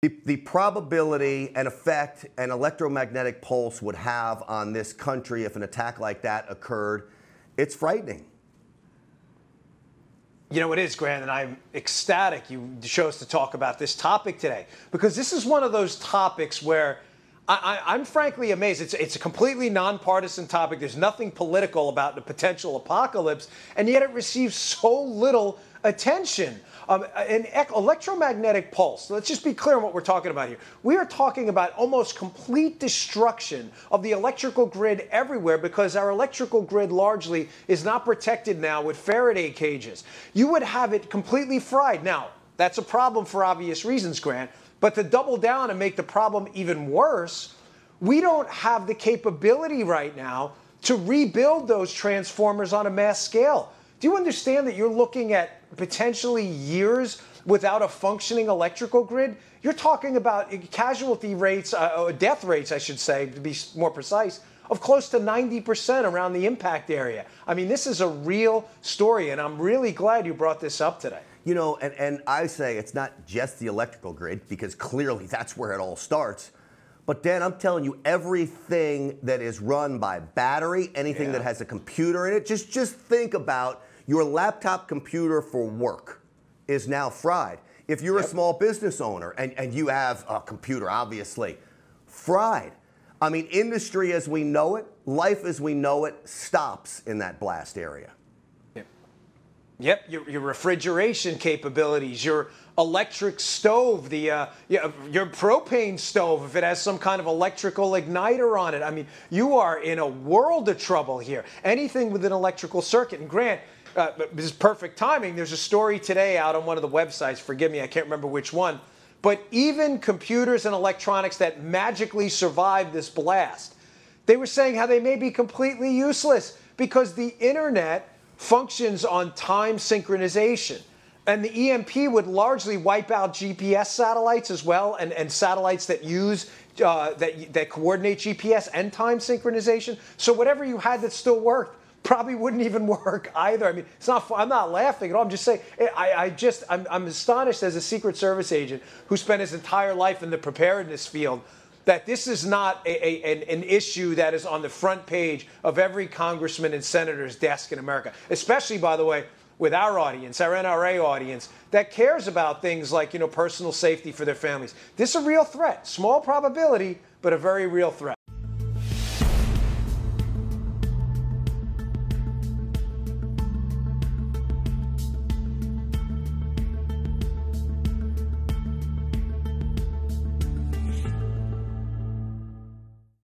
The probability and effect an electromagnetic pulse would have on this country if an attack like that occurred, it's frightening. You know, it is, Grant, and I'm ecstatic you chose to talk about this topic today, because this is one of those topics where I'm frankly amazed. It's a completely nonpartisan topic. There's nothing political about the potential apocalypse, and yet it receives so little attention. An electromagnetic pulse, let's just be clear on what we're talking about here. We are talking about almost complete destruction of the electrical grid everywhere, because our electrical grid largely is not protected now with Faraday cages. You would have it completely fried. Now, that's a problem for obvious reasons, Grant, but to double down and make the problem even worse, we don't have the capability right now to rebuild those transformers on a mass scale. Do you understand that you're looking at potentially years without a functioning electrical grid? You're talking about casualty rates, death rates, I should say, to be more precise, of close to 90% around the impact area. I mean, this is a real story, and I'm really glad you brought this up today. You know, and I say it's not just the electrical grid, because clearly that's where it all starts. But Dan, I'm telling you, everything that is run by battery, anything that has a computer in it, just think about your laptop computer for work is now fried. If you're a small business owner and you have a computer, obviously, fried. I mean, industry as we know it, life as we know it, stops in that blast area. Yep, your refrigeration capabilities, your electric stove, your propane stove, if it has some kind of electrical igniter on it. I mean, you are in a world of trouble here. Anything with an electrical circuit. And Grant, this is perfect timing. There's a story today out on one of the websites. Forgive me, I can't remember which one. But even computers and electronics that magically survived this blast, they were saying how they may be completely useless because the internet functions on time synchronization. And the EMP would largely wipe out GPS satellites as well, and satellites that use, that coordinate GPS and time synchronization. So whatever you had that still worked probably wouldn't even work either. I mean, it's not, I'm not laughing at all. I'm just saying, I'm astonished as a Secret Service agent who spent his entire life in the preparedness field that this is not an issue that is on the front page of every congressman and senator's desk in America, especially, by the way, with our audience, our NRA audience, that cares about things like, personal safety for their families. This is a real threat. Small probability, but a very real threat.